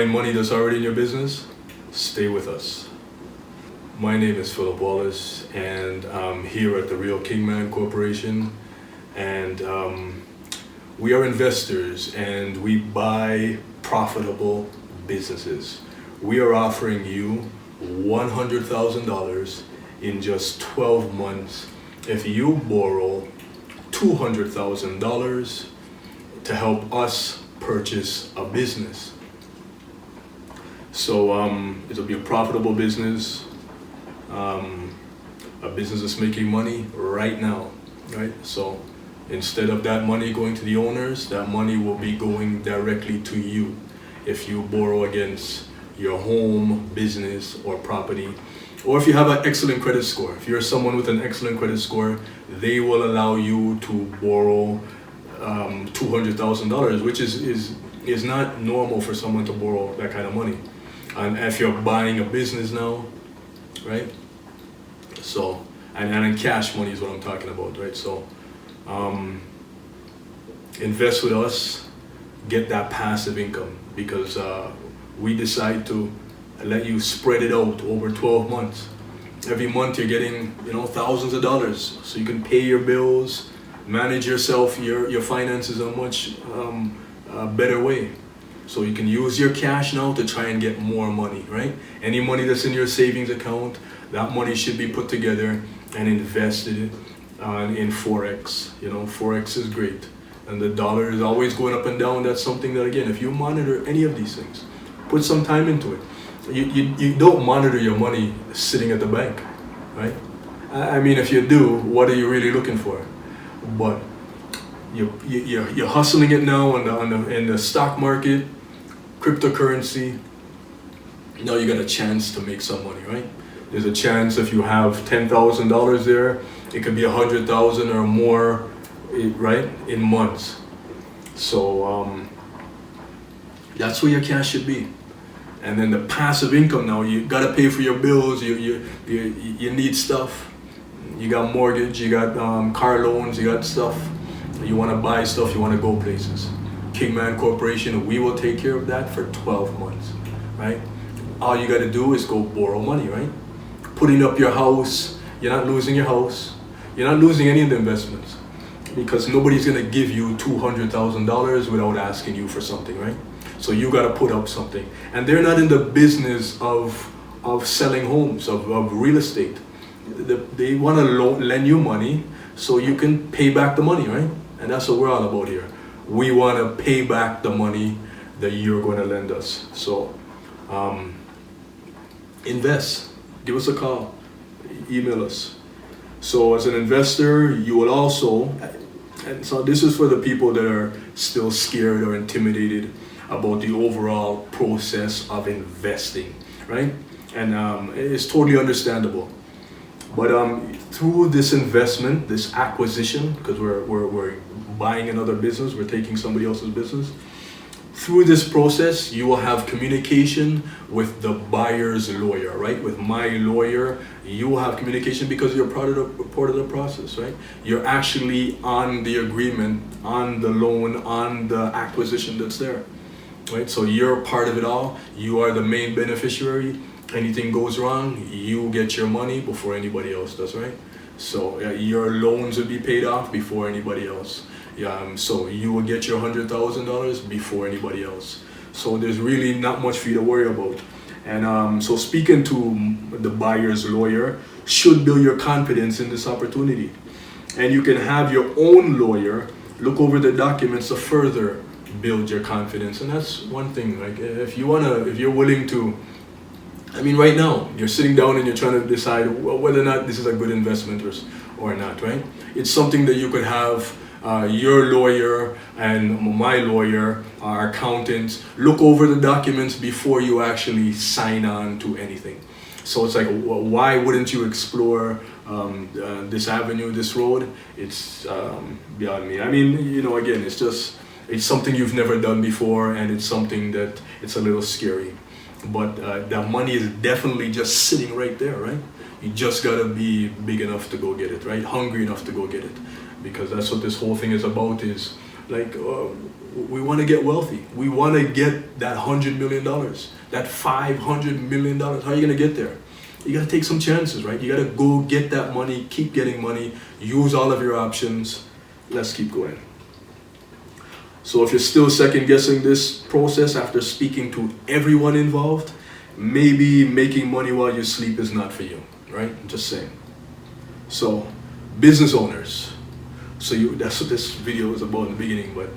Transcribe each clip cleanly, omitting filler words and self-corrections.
find money that's already in your business, stay with us. My name is Philip Wallace, and I'm here at the Real Kingman Corporation, and we are investors and we buy profitable businesses. We are offering you $100,000 in just 12 months if you borrow $200,000 to help us purchase a business. So it'll be a profitable business, a business that's making money right now, right? So instead of that money going to the owners, that money will be going directly to you if you borrow against your home, business, or property. Or if you have an excellent credit score. If you're someone with an excellent credit score, they will allow you to borrow $200,000, which is not normal for someone to borrow that kind of money. And if you're buying a business now, right? So, and cash money is what I'm talking about, right? So, invest with us, get that passive income, because we decide to let you spread it out over 12 months. Every month you're getting, thousands of dollars, so you can pay your bills, manage yourself, your finances in a much better way. So you can use your cash now to try and get more money, right? Any money that's in your savings account, that money should be put together and invested in Forex. Forex is great. And the dollar is always going up and down. That's something that, again, if you monitor any of these things, put some time into it. You don't monitor your money sitting at the bank, right? I mean, if you do, what are you really looking for? But you're hustling it now in the stock market, cryptocurrency. Now you got a chance to make some money, right? There's a chance if you have $10,000 there, it could be 100,000 or more, right, in months. So that's where your cash should be. And then the passive income, now you gotta pay for your bills. You need stuff. You got mortgage. You got car loans. You got stuff. You want to buy stuff. You want to go places. Kingman Corporation, we will take care of that for 12 months, right? All you got to do is go borrow money, right? Putting up your house. You're not losing your house. You're not losing any of the investments, because nobody's gonna give you $200,000 without asking you for something, right? So you got to put up something. And they're not in the business of selling homes, of real estate. They want to lend you money so you can pay back the money, right? And that's what we're all about here. We want to pay back the money that you're going to lend us. So invest. Give us a call. Email us. So as an investor, you will also, and so this is for the people that are still scared or intimidated about the overall process of investing, right? And it's totally understandable. But through this investment, this acquisition, because we're buying another business, we're taking somebody else's business. Through this process, you will have communication with the buyer's lawyer, right? With my lawyer, you will have communication because you're part of the process, right? You're actually on the agreement, on the loan, on the acquisition that's there, right? So you're part of it all. You are the main beneficiary. Anything goes wrong, you get your money before anybody else does, right? So your loans will be paid off before anybody else. So you will get your $100,000 before anybody else. So there's really not much for you to worry about. And so speaking to the buyer's lawyer should build your confidence in this opportunity. And you can have your own lawyer look over the documents to further build your confidence. And that's one thing. Like if you're willing to, I mean, right now you're sitting down and you're trying to decide whether or not this is a good investment or not, right? It's something that you could have your lawyer and my lawyer, our accountants, look over the documents before you actually sign on to anything. So it's like, why wouldn't you explore this avenue, this road? It's beyond me. I mean, again, it's something you've never done before, and it's something that it's a little scary. But the money is definitely just sitting right there, right? You just gotta be big enough to go get it, right? Hungry enough to go get it. Because that's what this whole thing is about, is Like, we want to get wealthy. We want to get that $100 million, that $500 million. How are you going to get there? You got to take some chances, right? You got to go get that money, keep getting money, use all of your options. Let's keep going. So if you're still second guessing this process after speaking to everyone involved, maybe making money while you sleep is not for you, right? I'm just saying. So, business owners. So that's what this video is about in the beginning, but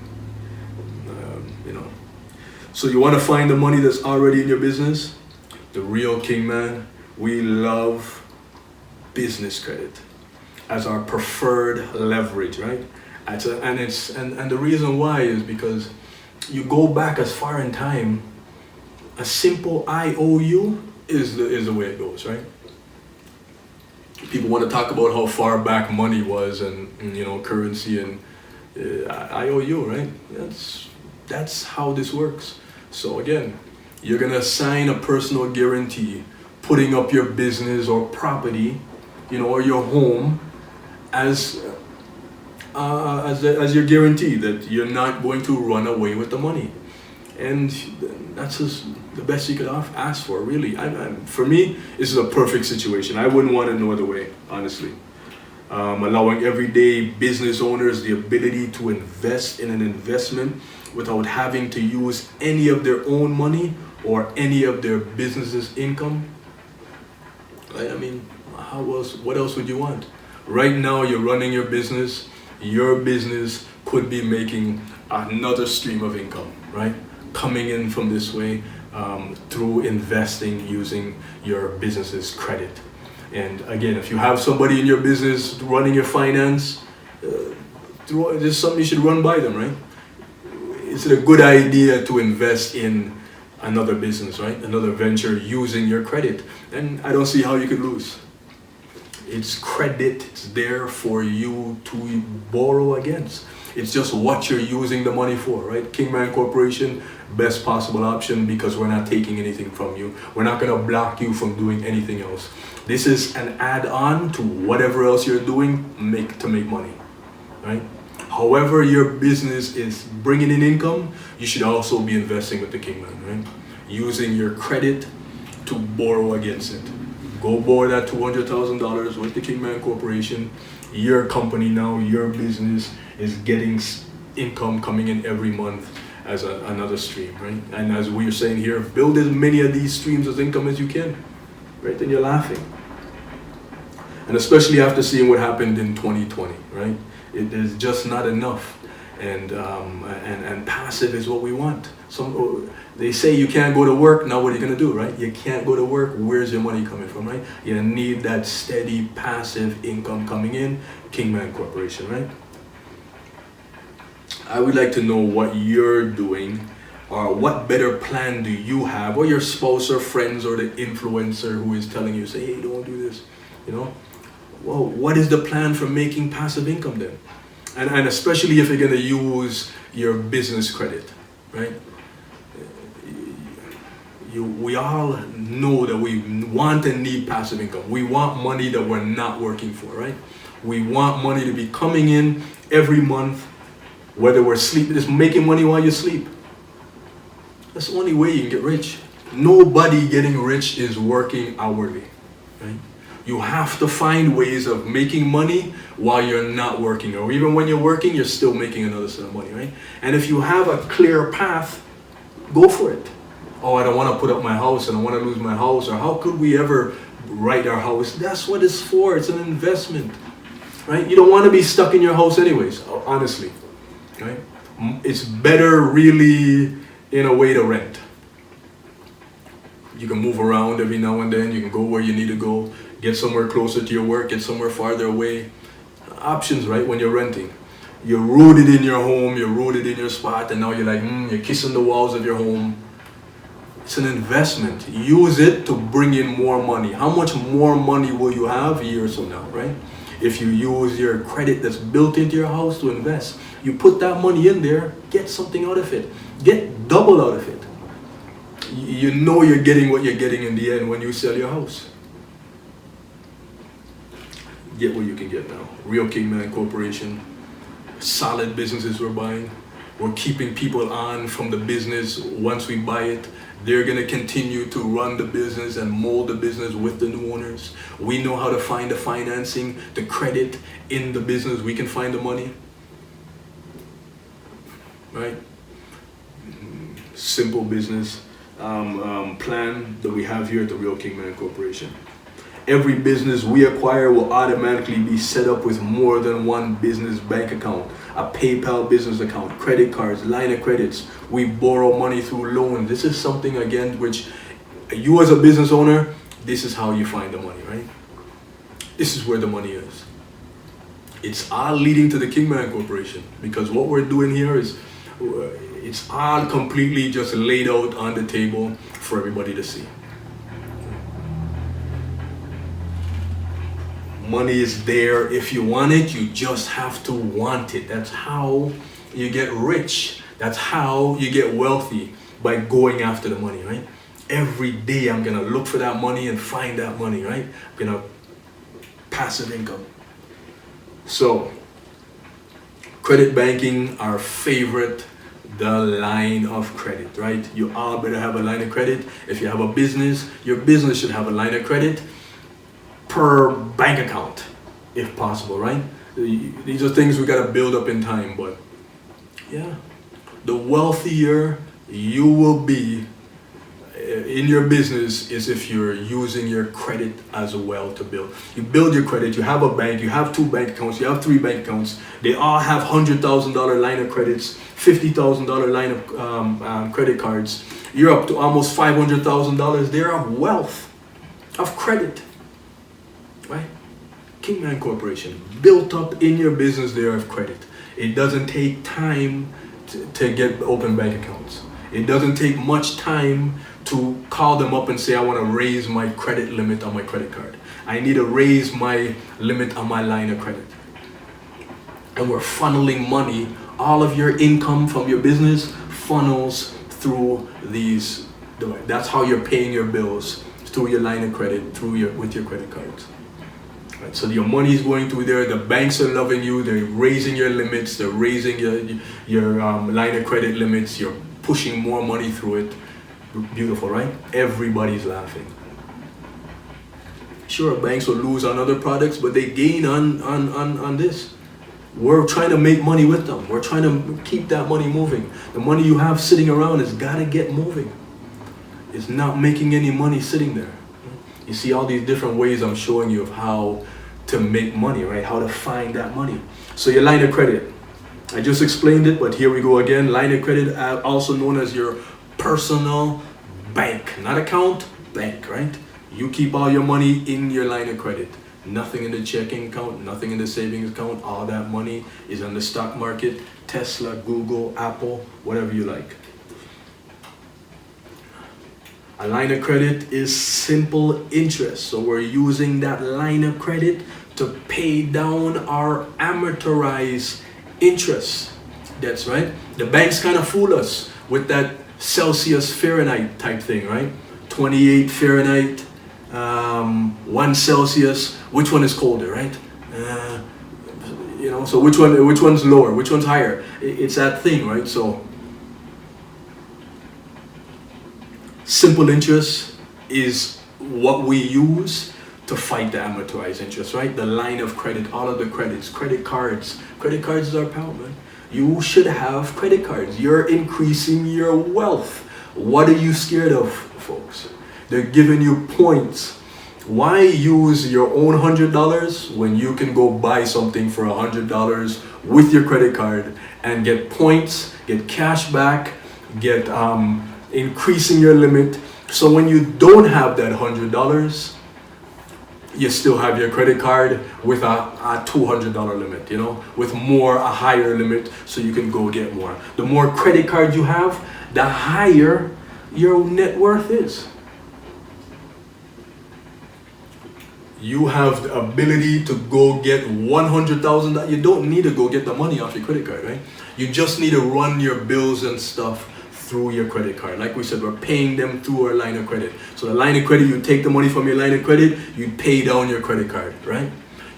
you know. So you want to find the money that's already in your business? The Real Kingman, we love business credit as our preferred leverage, right? And the reason why is because you go back as far in time, a simple IOU is the way it goes, right? People want to talk about how far back money was and you know, currency and IOU, right? That's how this works. So again, you're gonna sign a personal guarantee, putting up your business or property, you know, or your home as your guarantee that you're not going to run away with the money. And that's just the best you could ask for, really. For me, this is a perfect situation. I wouldn't want it no other way, honestly. Allowing everyday business owners the ability to invest in an investment without having to use any of their own money or any of their business's income. Right? I mean, what else would you want? Right now, you're running your business. Your business could be making another stream of income, right? Coming in from this way through investing using your business's credit. And again, if you have somebody in your business running your finance, there's something you should run by them, right? Is it a good idea to invest in another business, right? Another venture using your credit? And I don't see how you could lose. It's credit, it's there for you to borrow against. It's just what you're using the money for, right? Kingman Corporation, best possible option because we're not taking anything from you. We're not gonna block you from doing anything else. This is an add-on to whatever else you're doing to make money, right? However your business is bringing in income, you should also be investing with the Kingman, right? Using your credit to borrow against it. Go borrow that $200,000 with the Kingman Corporation. Your company now, your business is getting income coming in every month as another stream, right? And as we are saying here, build as many of these streams of income as you can, right? Then you're laughing. And especially after seeing what happened in 2020, right? It is just not enough. And passive is what we want. They say you can't go to work, now what are you gonna do, right? You can't go to work, where's your money coming from, right? You need that steady passive income coming in, Kingman Corporation, right? I would like to know what you're doing, or what better plan do you have, or your spouse or friends or the influencer who is telling you, say, hey, don't do this, you know? Well, what is the plan for making passive income then? And especially if you're gonna use your business credit, right? We all know that we want and need passive income. We want money that we're not working for, right? We want money to be coming in every month, whether we're sleeping, just making money while you sleep. That's the only way you can get rich. Nobody getting rich is working hourly, right? You have to find ways of making money while you're not working, or even when you're working, you're still making another set of money, right? And if you have a clear path, go for it. Oh, I don't want to put up my house and I want to lose my house, or how could we ever write our house? That's what it's for. It's an investment, right? You don't want to be stuck in your house anyways, honestly, right? It's better really in a way to rent. You can move around every now and then. You can go where you need to go, get somewhere closer to your work, get somewhere farther away. Options, right, when you're renting. You're rooted in your home, you're rooted in your spot, and now you're like, you're kissing the walls of your home. It's an investment. Use it to bring in more money. How much more money will you have years from now, right? If you use your credit that's built into your house to invest, you put that money in there, get something out of it. Get double out of it. You know you're getting what you're getting in the end when you sell your house. Get what you can get now. Real Kingman Corporation. solid businesses we're buying. We're keeping people on from the business once we buy it. They're gonna continue to run the business and mold the business with the new owners. We know how to find the financing, the credit in the business. We can find the money, right? Simple business plan that we have here at the Real Kingman Corporation. Every business we acquire will automatically be set up with more than one business bank account, a PayPal business account, credit cards, line of credits. We borrow money through loans. This is something, again, which you as a business owner, this is how you find the money, right? This is where the money is. It's all leading to the Kingman Corporation, because what we're doing here is it's all completely just laid out on the table for everybody to see. Money is there. If you want it, you just have to want it. That's how you get rich. That's how you get wealthy, by going after the money, right? Every day I'm gonna look for that money and find that money, right? I'm gonna passive income. So, credit banking, our favorite, the line of credit, right? You all better have a line of credit. If you have a business, your business should have a line of credit per bank account, if possible, right? These are things we gotta build up in time, but yeah, the wealthier you will be in your business is if you're using your credit as well to build. You build your credit, you have a bank, you have 2 bank accounts, you have 3 bank accounts, they all have $100,000 line of credits, $50,000 line of credit cards. You're up to almost $500,000 there of wealth, of credit. Right? Kingman Corporation, built up in your business there of credit. It doesn't take time to get open bank accounts. It doesn't take much time to call them up and say, I want to raise my credit limit on my credit card. I need to raise my limit on my line of credit. And we're funneling money. All of your income from your business funnels through these. That's how you're paying your bills, through your line of credit, with your credit cards. Right, so your money is going through there. The banks are loving you. They're raising your limits. They're raising your line of credit limits. You're pushing more money through it. Beautiful, right? Everybody's laughing. Sure, banks will lose on other products, but they gain on this. We're trying to make money with them. We're trying to keep that money moving. The money you have sitting around has got to get moving. It's not making any money sitting there. You see all these different ways I'm showing you of how to make money, right? How to find that money. So your line of credit. I just explained it, but here we go again. Line of credit, also known as your personal bank. Not account, bank, right? You keep all your money in your line of credit. Nothing in the checking account, nothing in the savings account. All that money is on the stock market. Tesla, Google, Apple, whatever you like. A line of credit is simple interest. So we're using that line of credit to pay down our amortized interest. That's right. The banks kind of fool us with that Celsius Fahrenheit type thing, right? 28 Fahrenheit, 1 Celsius. Which one is colder, right? So which one's lower? Which one's higher? It's that thing, right? So simple interest is what we use to fight the amortized interest, right? The line of credit, all of the credits, credit cards. Credit cards is our pal, man. You should have credit cards. You're increasing your wealth. What are you scared of, folks? They're giving you points. Why use your own $100 when you can go buy something for $100 with your credit card and get points, get cash back, get increasing your limit. So when you don't have that $100, you still have your credit card with a $200 limit, with a higher limit, so you can go get more. The more credit cards you have, the higher your net worth is. You have the ability to go get $100,000. You don't need to go get the money off your credit card, right? You just need to run your bills and stuff through your credit card. Like we said, we're paying them through our line of credit. So the line of credit, you take the money from your line of credit, you pay down your credit card, right?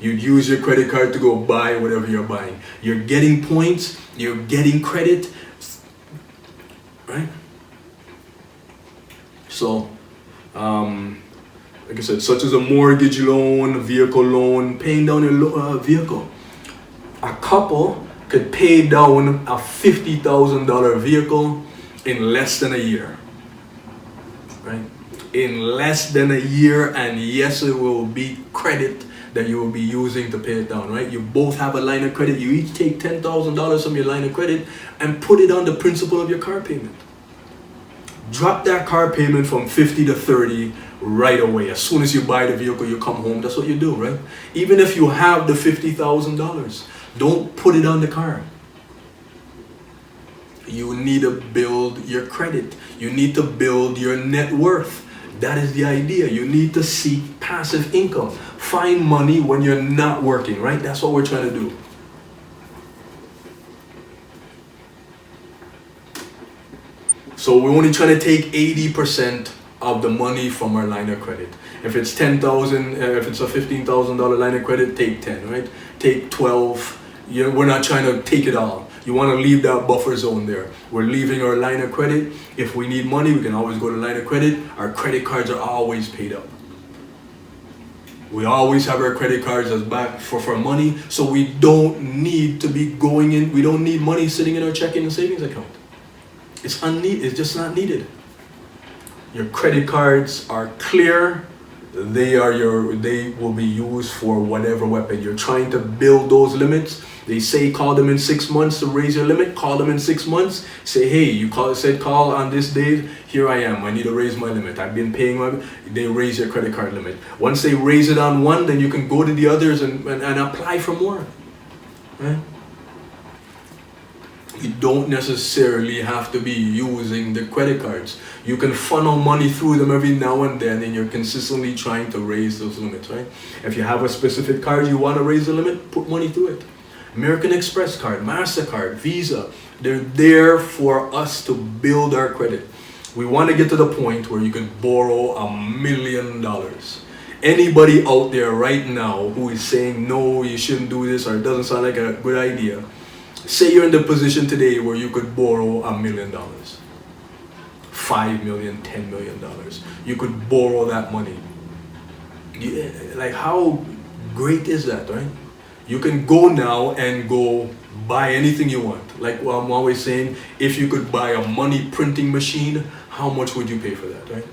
You'd use your credit card to go buy whatever you're buying. You're getting points, you're getting credit, right? So, like I said, such as a mortgage loan, vehicle loan, paying down your vehicle. A couple could pay down a $50,000 vehicle in less than a year, right? In less than a year, and yes, it will be credit that you will be using to pay it down, right? You both have a line of credit. You each take $10,000 from your line of credit and put it on the principal of your car payment. Drop that car payment from 50 to 30 right away. As soon as you buy the vehicle, you come home. That's what you do, right? Even if you have the $50,000, don't put it on the car. You need to build your credit. You need to build your net worth. That is the idea. You need to seek passive income. Find money when you're not working, right? That's what we're trying to do. So we're only trying to take 80% of the money from our line of credit. If it's $10,000, if it's a $15,000 line of credit, take 10, right? Take 12. We're not trying to take it all. You want to leave that buffer zone there. We're leaving our line of credit. If we need money, we can always go to line of credit. Our credit cards are always paid up. We always have our credit cards as back for money, so we don't need to be going in. We don't need money sitting in our checking and savings account. It's unneeded. It's just not needed. Your credit cards are clear. They will be used for whatever weapon. You're trying to build those limits. They say call them in 6 months to raise your limit. Call them in 6 months. Say, hey, you said call on this day. Here I am. I need to raise my limit. I've been paying they raise your credit card limit. Once they raise it on one, then you can go to the others and apply for more. Right? You don't necessarily have to be using the credit cards. You can funnel money through them every now and then, and you're consistently trying to raise those limits, right? If you have a specific card you want to raise the limit, put money through it. American Express card, MasterCard, Visa, they're there for us to build our credit. We want to get to the point where you can borrow $1 million. Anybody out there right now who is saying, no, you shouldn't do this, or it doesn't sound like a good idea, say you're in the position today where you could borrow $1 million, $5 million, $10 million. You could borrow that money. Like, how great is that, right? You can go now and go buy anything you want. Like what I'm always saying, if you could buy a money printing machine, how much would you pay for that, right?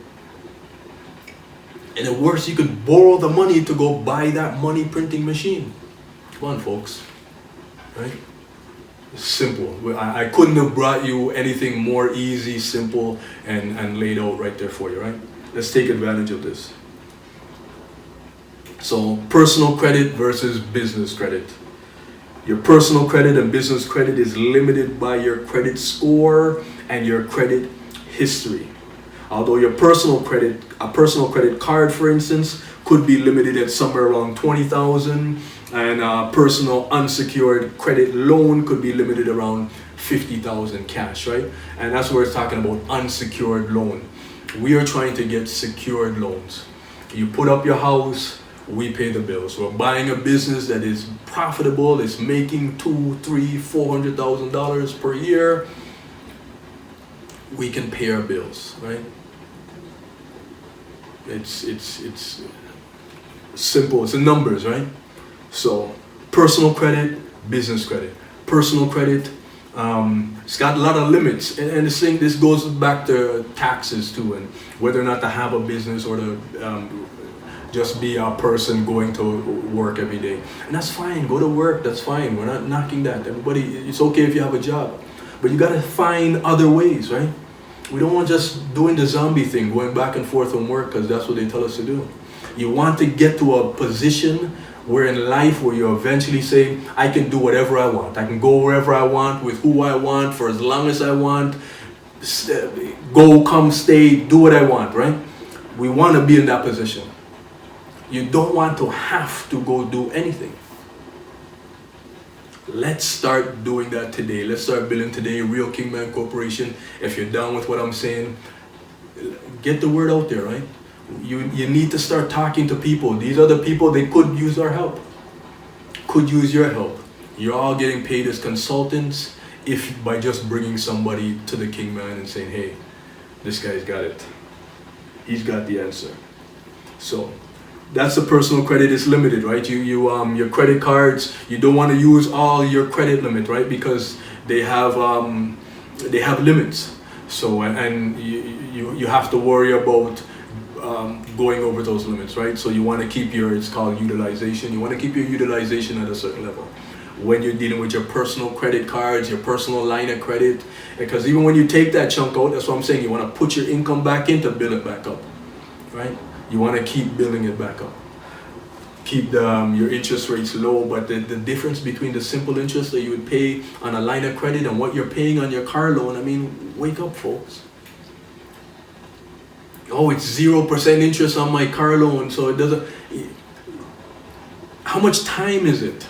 And at worst, you could borrow the money to go buy that money printing machine. Come on, folks, right? Simple. I couldn't have brought you anything more easy, simple, and laid out right there for you, right? Let's take advantage of this. So, personal credit versus business credit. Your personal credit and business credit is limited by your credit score and your credit history. Although your personal credit, a personal credit card, for instance, could be limited at somewhere around $20,000, and a personal unsecured credit loan could be limited around $50,000 cash, right? And that's what we're talking about, unsecured loan. We are trying to get secured loans. You put up your house, we pay the bills. We're buying a business that is profitable, it's making $200,000, $300,000, $400,000 per year. We can pay our bills, right? It's simple. It's the numbers, right? So, personal credit, business credit. Personal credit, it's got a lot of limits, and this goes back to taxes too, and whether or not to have a business or to just be a person going to work every day. And that's fine. Go to work. That's fine. We're not knocking that. Everybody, it's okay if you have a job, but you got to find other ways, right? We don't want just doing the zombie thing, going back and forth from work because that's what they tell us to do. You want to get to a position where in life where you eventually say, I can do whatever I want. I can go wherever I want, with who I want, for as long as I want. Go, come, stay, do what I want, right? We want to be in that position. You don't want to have to go do anything. Let's start doing that today. Let's start building today. Real Kingman Corporation. If you're down with what I'm saying, get the word out there, right? You need to start talking to people. These are the people, they could use our help. could use your help. You're all getting paid as consultants if by just bringing somebody to the Kingman and saying, hey, this guy's got it. He's got the answer. So that's the personal credit. Is limited, right? Your credit cards, you don't want to use all your credit limit, right? Because they have limits. So and you have to worry about going over those limits, right? So you want to keep your, it's called utilization. You want to keep your utilization at a certain level. When you're dealing with your personal credit cards, your personal line of credit, because even when you take that chunk out, that's what I'm saying, you want to put your income back in to build it back up, right? You want to keep building it back up. Keep your interest rates low, but the difference between the simple interest that you would pay on a line of credit and what you're paying on your car loan, I mean, wake up, folks. Oh, it's 0% interest on my car loan, so it doesn't. How much time is it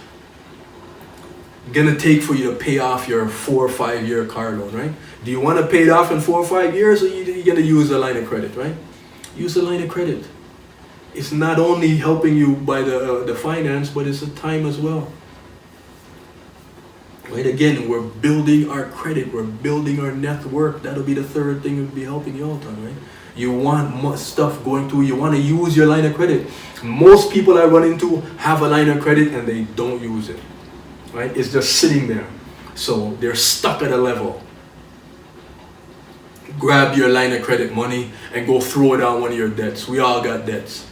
gonna take for you to pay off your 4 or 5 year car loan, right? Do you want to pay it off in 4 or 5 years, or you're gonna use a line of credit, right? Use a line of credit. It's not only helping you by the finance, but it's the time as well. Right? Again, we're building our credit, we're building our network. That'll be the third thing we'll be helping you out on, right? You want more stuff going through, you want to use your line of credit. Most people I run into have a line of credit and they don't use it. Right? It's just sitting there. So they're stuck at a level. Grab your line of credit money and go throw it on one of your debts. We all got debts.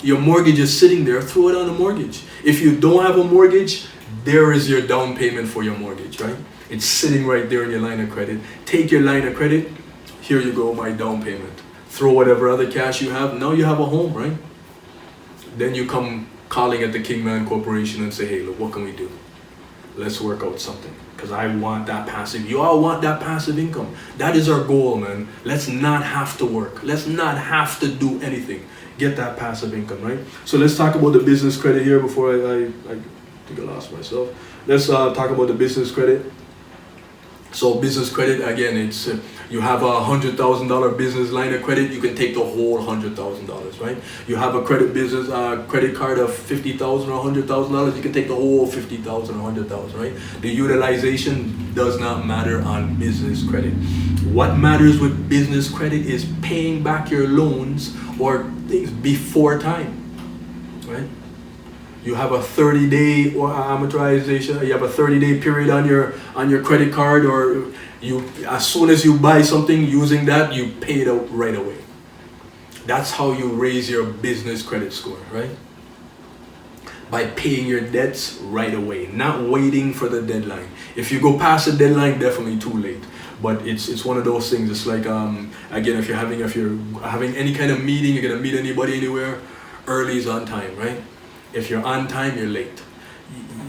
Your mortgage is sitting there, throw it on the mortgage. If you don't have a mortgage, there is your down payment for your mortgage, right? It's sitting right there in your line of credit. Take your line of credit, here you go, my down payment. Throw whatever other cash you have, now you have a home, right? Then you come calling at the Kingman Corporation and say, hey, look, what can we do? Let's work out something. Because I want that passive. You all want that passive income. That is our goal, man. Let's not have to work. Let's not have to do anything. Get that passive income, right? So let's talk about the business credit here before I think I lost myself. Let's talk about the business credit. So business credit, again, it's you have a $100,000 business line of credit, you can take the whole $100,000, right? You have a credit card of $50,000 or $100,000, you can take the whole $50,000 or $100,000, right? The utilization does not matter on business credit. What matters with business credit is paying back your loans or things before time, right? You have a 30-day amortization. You have a 30-day period on your credit card, or you, as soon as you buy something using that, you pay it out right away. That's how you raise your business credit score, right? By paying your debts right away, not waiting for the deadline. If you go past the deadline, definitely too late. But it's one of those things. It's like again, if you're having any kind of meeting, you're gonna meet anybody anywhere, early is on time, right? If you're on time, you're late.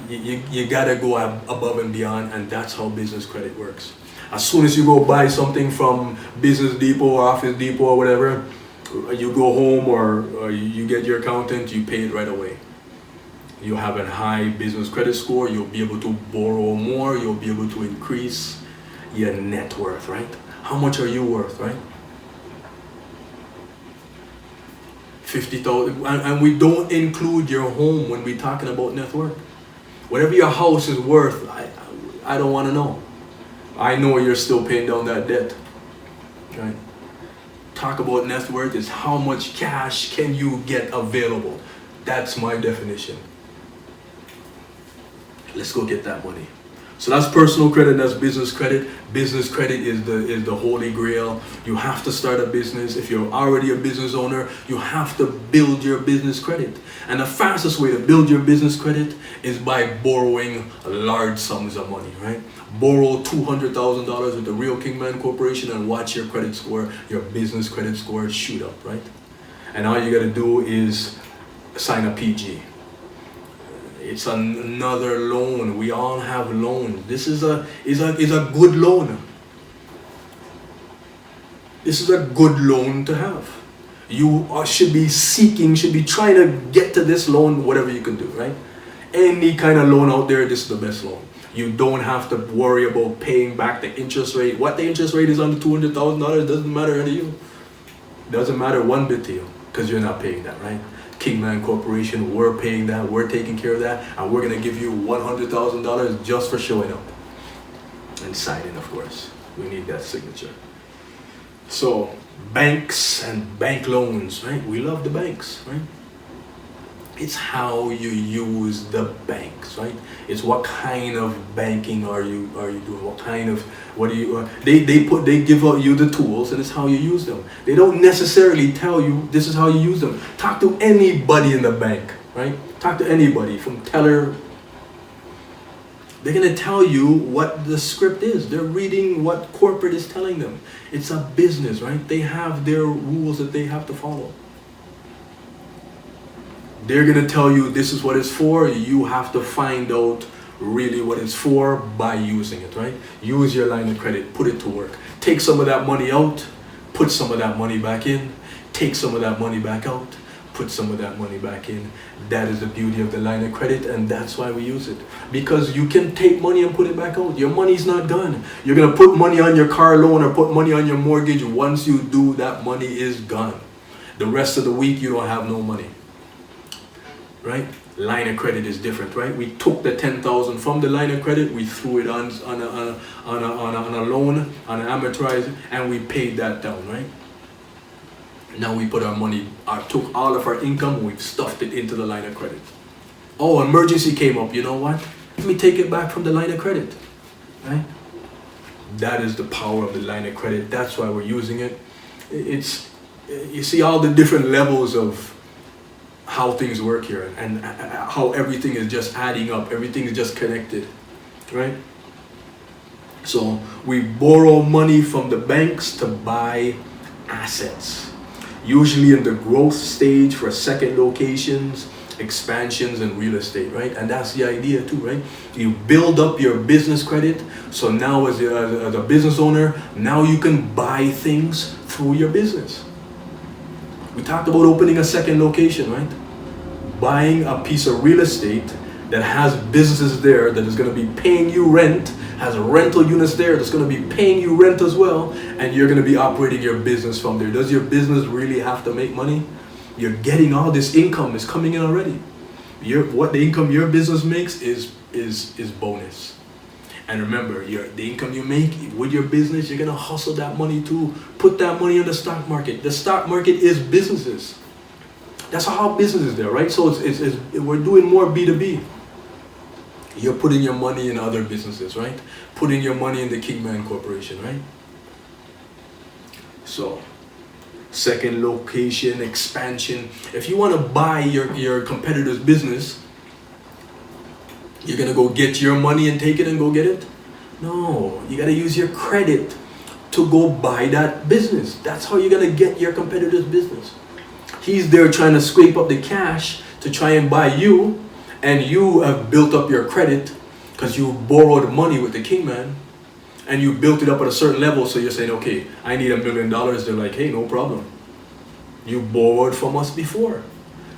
You gotta go above and beyond, and that's how business credit works. As soon as you go buy something from Business Depot or Office Depot or whatever, you go home or you get your accountant, you pay it right away. You have a high business credit score, you'll be able to borrow more, you'll be able to increase your net worth, right? How much are you worth, right? 50,000, and we don't include your home when we're talking about net worth. Whatever your house is worth, I don't want to know. I know you're still paying down that debt, right? Talk about net worth is how much cash can you get available. That's my definition. Let's go get that money. So that's personal credit, that's business credit. Business credit is the holy grail. You have to start a business. If you're already a business owner, you have to build your business credit. And the fastest way to build your business credit is by borrowing large sums of money, right? Borrow $200,000 with the Real Kingman Corporation and watch your credit score, your business credit score shoot up, right? And all you gotta do is sign a PG. It's another loan. We all have loans. This is a good loan. This is a good loan to have. You should be trying to get to this loan, whatever you can do, right? Any kind of loan out there, this is the best loan. You don't have to worry about paying back the interest rate. What the interest rate is on the $200,000 doesn't matter to you. Doesn't matter one bit to you because you're not paying that, right? Kingman Corporation, we're paying that, we're taking care of that, and we're gonna give you $100,000 just for showing up. And signing, of course. We need that signature. So, banks and bank loans, right? We love the banks, right? It's how you use the banks, right? It's what kind of banking are you doing? What kind of, what do you, they give out you the tools, and it's how you use them. They don't necessarily tell you this is how you use them. Talk to anybody in the bank, right? Talk to anybody from teller. They're gonna tell you what the script is. They're reading what corporate is telling them. It's a business, right? They have their rules that they have to follow. They're gonna tell you this is what it's for. You have to find out really what it's for by using it, right? Use your line of credit, put it to work. Take some of that money out, put some of that money back in, take some of that money back out, put some of that money back in. That is the beauty of the line of credit, and that's why we use it. Because you can take money and put it back out. Your money's not gone. You're gonna put money on your car loan or put money on your mortgage. Once you do, that money is gone. The rest of the week you don't have no money. Right? Line of credit is different, right? We took the 10,000 from the line of credit, we threw it on a loan, on an amortizer, and we paid that down, right? Now we put our money, took all of our income, we've stuffed it into the line of credit. Oh, emergency came up, you know what? Let me take it back from the line of credit, right? That is the power of the line of credit. That's why we're using it. It's, you see all the different levels of how things work here, and how everything is just adding up, everything is just connected, right? So we borrow money from the banks to buy assets, usually in the growth stage for second locations, expansions, and real estate, right? And that's the idea too, right? You build up your business credit, so now as a business owner, now you can buy things through your business. We talked about opening a second location, right? Buying a piece of real estate that has businesses there that is going to be paying you rent, has rental units there that's going to be paying you rent as well, and you're going to be operating your business from there. Does your business really have to make money? You're getting all this income is coming in already. What the income your business makes is bonus. And remember, the income you make with your business, you're gonna hustle that money too. Put that money in the stock market. The stock market is businesses. That's how business is there, right? So we're doing more B2B. You're putting your money in other businesses, right? Putting your money in the Kingman Corporation, right? So, second location, expansion. If you want to buy your competitor's business, you're gonna go get your money and take it and go get it? No, you gotta use your credit to go buy that business. That's how you're gonna get your competitor's business. He's there trying to scrape up the cash to try and buy you, and you have built up your credit because you borrowed money with the Kingman, and you built it up at a certain level. So you're saying, okay, I need $1 million. They're like, hey, no problem. You borrowed from us before.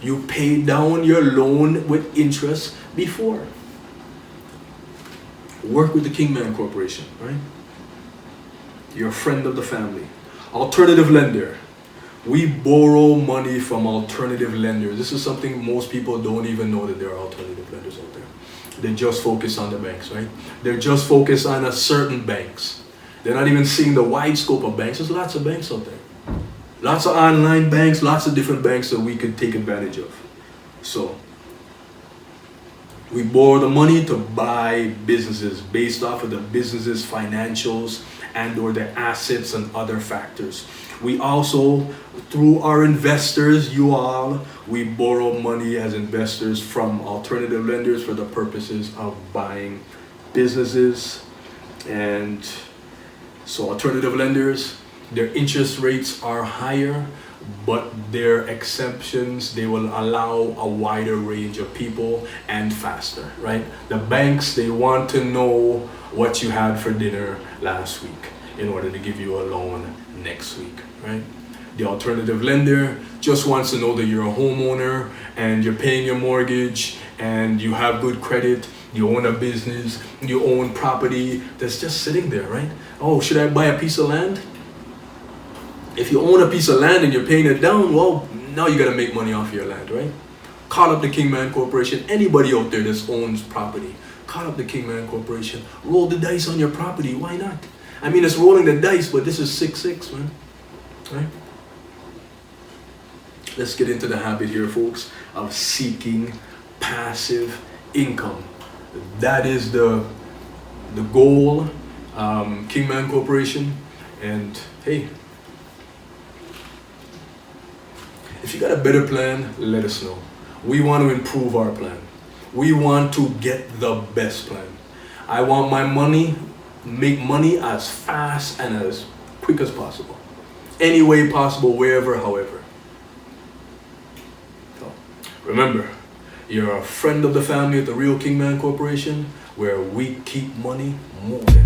You paid down your loan with interest before. Work with the Kingman Corporation, right? You're a friend of the family. Alternative lender. We borrow money from alternative lenders. This is something most people don't even know, that there are alternative lenders out there. They just focus on the banks, right? They're just focused on a certain banks. They're not even seeing the wide scope of banks. There's lots of banks out there. Lots of online banks, lots of different banks that we could take advantage of. So, we borrow the money to buy businesses based off of the business's financials and or the assets and other factors. We also, through our investors, we borrow money as investors from alternative lenders for the purposes of buying businesses. And so alternative lenders, their interest rates are higher, but their exemptions, they will allow a wider range of people and faster, right? The banks, they want to know what you had for dinner last week in order to give you a loan next week, right? The alternative lender just wants to know that you're a homeowner and you're paying your mortgage and you have good credit, you own a business, you own property that's just sitting there, right? Oh, should I buy a piece of land? If you own a piece of land and you're paying it down, well, Now you gotta make money off your land, right? Call up the Kingman Corporation. Anybody out there that owns property, call up the Kingman Corporation. Roll the dice on your property. Why not? I mean, it's rolling the dice, but this is 6-6, man. Right? Let's get into the habit here, folks, of seeking passive income. That is the goal, Kingman Corporation. And hey, if you got a better plan, let us know. We want to improve our plan. We want to get the best plan. I want my money, make money as fast and as quick as possible. Any way possible, wherever, however. So, remember, you're a friend of the family at the Real Kingman Corporation, where we keep money moving.